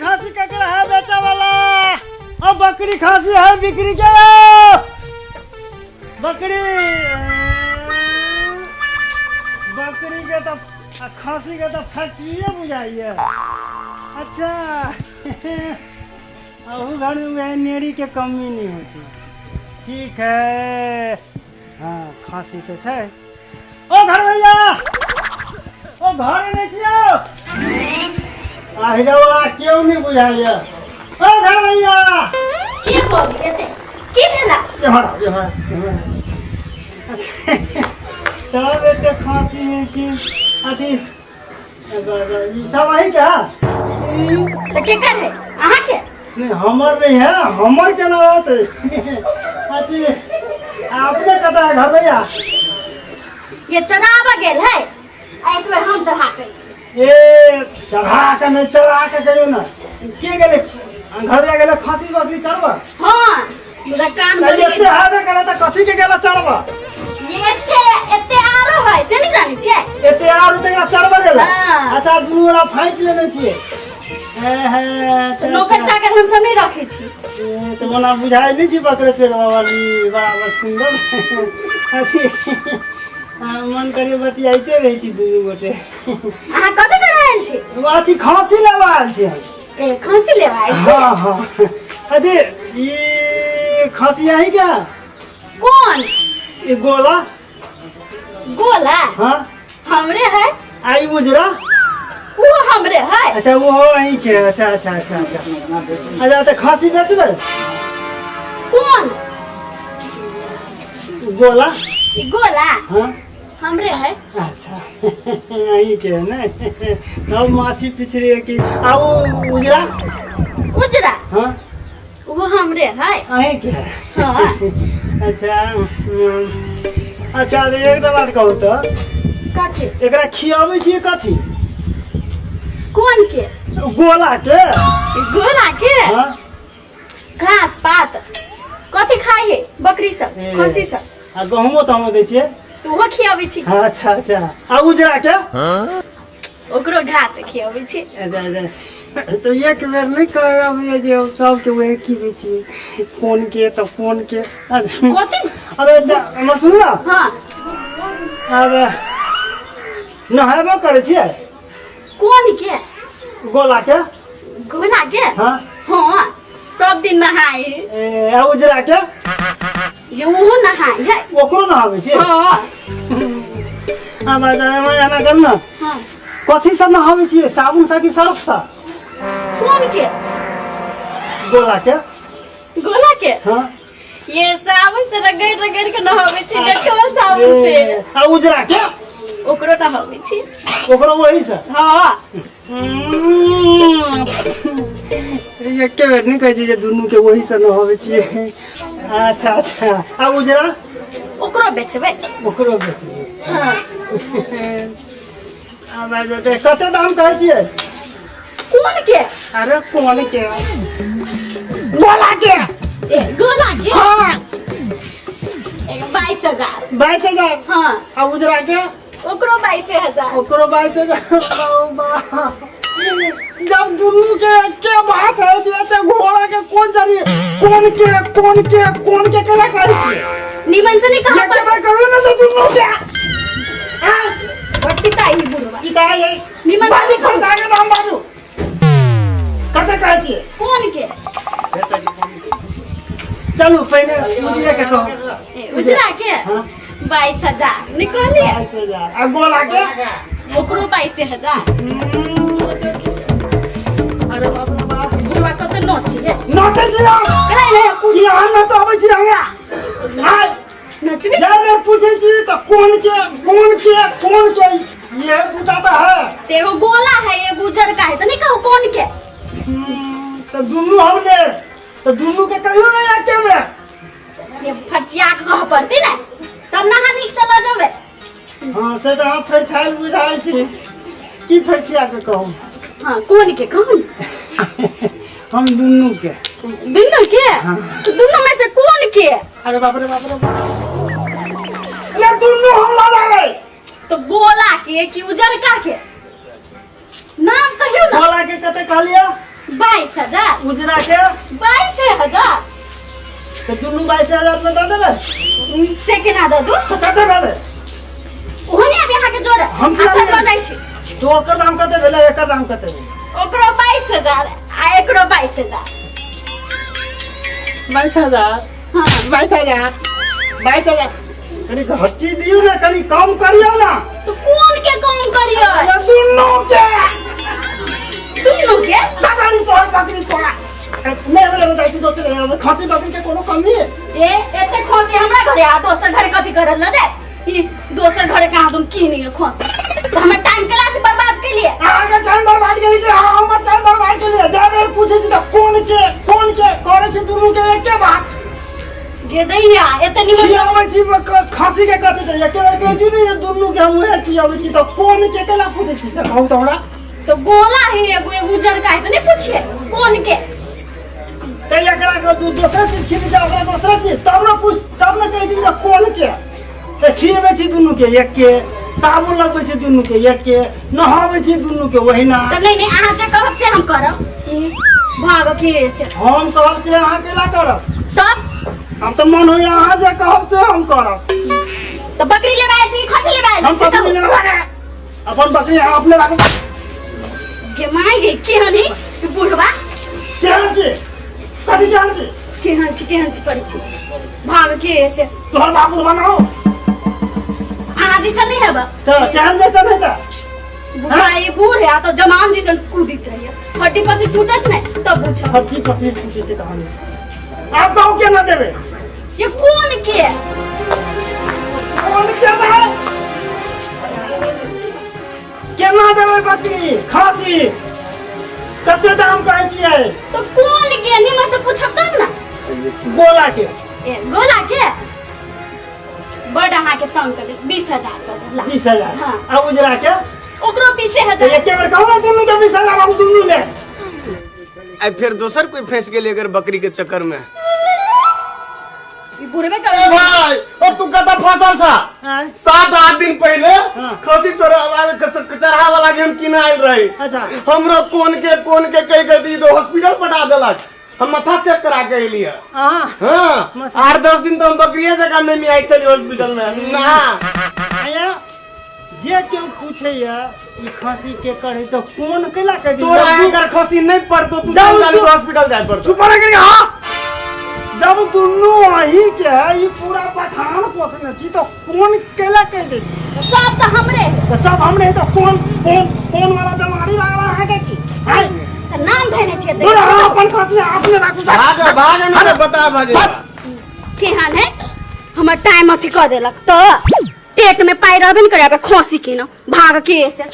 खांसी ककड़ा है बेचा वाला और बकरी खांसी है बिक्री के बकरी के तो खांसी के तो फैक्ट्री बुझाइए। अच्छा अहू घर में नेड़ी के कमी नहीं होती। ठीक है हाँ खांसी तो है। ओ घर भैया ओ घर नहीं छियो आ जाओ क्यों नहीं बुझाइए। ओ घर भैया के पहुंच गए के भेला ये चलो बेटे खांसी में की अथी सब वही क्या तो के कर है आहा के नहीं हमर नहीं है हमर के ना होते अथी आपने कता है घर भैया ये चढ़ावा गेल है एक बार हम चढ़ा के ए चढ़ा के नहीं चढ़ा के कहियो ना के गेले घर जा गेले खांसी बकरी चढ़वा। हां मुदा कान बोली एते आबे करे त कथि के गेला चढ़वा ये एते आरो है से नहीं जानी छे एते आरो त चढ़वा गेला। हां अच्छा दुनू वाला फाइट लेने छिए नौकर चाकर हम सब नहीं रखे छी तो बना बुझाई नहीं छी बकरे चढ़वा वाली बराबर सुंदर अथी मन करिए बतियाइते रही थी दुनू गोटे। आहा कथि कर रहल छी वो अथी खांसी लेवाल छी ए खांसी लेवाल छी। हां हां अरे ये खांसी आई क्या कौन ये गोला गोला हां हमरे है आई उजरा वो हमरे है। अच्छा वो हो आई के अच्छा अच्छा अच्छा अच्छा अच्छा तो खांसी बेचबे कौन गोला ये गोला हां हमरे है। अच्छा आई के ना तब माछी पिछड़ी की आ वो उजरा उजरा हां वो हमरे है आई के हां अच्छा अच्छा एक बात कहू तो कथि एकरा खियाबै छी कथि कौन के गोला के हां घास पात कथि खाई है बकरी सब खस्सी सब आ गहुमो त हम दै छियै तो वो खियाबै छी। अच्छा अच्छा आ उजरा के ओकरो घास खियाबै छी। तो एक बेर नहीं कहब जे सबके वही खिबै छी कोन के तो कोन के कथि अरे हमर सुन ना हां अरे नहाबो करे छियै कौन के गोला के हां हां सब दिन नहाए ए आ उजरा के ये वो नहाए है ओकरो नहाबै छी। हां आ बाजा एना करना हां कथि से नहाबै छी साबुन से कि सर्फ से कौन के गोला के हां ये साबुन से रगड़ के नहाबै छी डेटॉल साबुन से। आ उजरा के ओकरो नहाबै छी ओकरो वही से हां ये के बेर नहीं कहै छी जे दुनू के वही से नहाबै छी। अच्छा अच्छा आ उजरा ओकरो बेचबै ओकरो बेचबै हां आ भाई बेटे कते दाम कहै छियै कौन के अरे कौन के गोला के हां 22,000 हां आ उजरा के ओकरो 22,000 ओकरो 22,000 जब दुनू के बात है जे घोड़ा के कौन जानी कौन के कला कहै छी निमन से नहीं कहा एक बार कहू ना तो दुनू के हां पिताई बुढ़वा पिताई निमन से कौन जागे दाम बाजू कते कहै छी कौन के चलू पहले उजरा के कहो उजरा के हां 22,000 निकलिए 22,000 आ गोला के ओकरो 22,000 अरे बाप रे बाप बुढ़वा कते नचिए नाचे छी करै रे की हम न तो आबै छी हमरा हां नचबे जब मैं पूछे छी तो कौन के ये बताता है तेगो गोला है ये गुजर का है तो नहीं कहो कौन के तो दुनू हमने तो दुनू के कहियो नहीं आके में ये फचिया के कह पड़ती ना तब नहा निक से ल जाबे हां से तो हम फेर छाल बुझाई छी की फचिया के कहूं हां कौन के कहूं हम दुनू के हाँ। तो दोनों में से कौन के अरे बाप रे ये दुनू हम लड़ावे तो गोला के कि उजरका के नाम कहियो ना गोला के कते कहलिया 22,000 उजरा के 22,000 तो दुनू 22,000 में दे देबे से केना द दू तो कते भेले ओहने अब यहाँ के जोड़ हम अपन लऽ जाइ छी तो ओकर दाम कते भेले एकर दाम कते भेले ओकरो 22,000 आ एकरो 22,000 22,000 हां 22,000 कनी घटी दियो ना कनी कम करियो ना तो कौन के कम करियो ये दुनू के सवारी तोड़ बकरी तोड़ा मैं बोले बताई तू दोसर खाती बकरी के कोनो कमी है ए एते खोसी हमरा घरे आ दोसर घरे कथि करल न दे ई दोसर घरे कहां तुम की नहीं है खोसी तो हमर टाइम के लाके बर्बाद के लिए आगे टाइम बर्बाद के लिए हमर टाइम बर्बाद के लिए जाबे पूछे छी त कौन के करे छी दुनू के एके बात गे दैया एते निमन आबै छी खासी के कथि त एके बार कहती नहीं ये दुनू के हम है की आबै छी त कौन के केला पूछे छी से कहू त हमरा तो गोला है एगो उजर का है तो नहीं पूछिए कौन के ते एकरा को दूसरा चीज खिली जा ओकरा दूसरा चीज तब ना पूछ तब ना कह दी त कौन के ते खिएबे छी दुनू के एक के साबुन लगबै छी दुनू के एक के नहाबै छी दुनू के वहिना तो नहीं अहाँ जे कहब से हम करब भाग के से हम कहब से अहाँ केला करब तब हम तो मन होय अहाँ जे कहब से हम करब तो बकरी लेबाय छी खसी लेबाय हम छी बकरी लेबाय अपन बकरी अहाँ अपने राखब के माय गे केहनी बुढ़वा केहन छी कथि केहन छी केहन छी करै छी भाग के से तोहर बाबू बनाओ अहाँ जैसा नहीं है तो केहन जैसा नहीं था बुझाई बूढ़ है तो जमान जैसा कूदित रहिए हड्डी पसी टूटत नहीं तब बुझा हड्डी पसी टूटे से कहानी आप गाँव के ना देवे ये कौन के है केना देवे बकरी खासी कते दाम कहै छियै तो कौन के निमन से पूछब तब ना गोला के ए गोला के बड़ अहाँ के तंग कर दे 20,000 कर दे ला 20,000 हाँ। आ उजरा के ओकरो 20,000 एके बेर कहू ना दुनू के 20,000 हम दुनू ले आई फिर दोसर कोई फंस गेल अगर बकरी के चक्कर में ई बुढ़वे का भाई अब तू कता फसल था 7-8 दिन पहले हाँ। खसी चढ़ा वाला हम किन आयल रही अच्छा हमरो कोन के कह के दी तो हॉस्पिटल पटा देलक हम माथा चेक करा के एलिए हां हां 8-10 दिन तो हम बकरिया जगह में आई चली हॉस्पिटल में ना आया जे क्यों पूछे या ई खांसी के करे तो कौन केला के दी तोरा अगर खसी नहीं पड़तो तू हॉस्पिटल जाए पड़तो चुप रह के हां जब दुनू वही के है ये पूरा पठान पोसने छी तो कौन केला कह दे सब तो हमरे तो सब हमरे तो कौन वाला बीमारी लागला है के की है तो नाम धैने छे दे बोला अपन खाती आपने राखू भाग ना बता भाजे केहन है हमर टाइम अथी क देलक तो पेट में पाई रहबे न करे खोसी के न भाग के से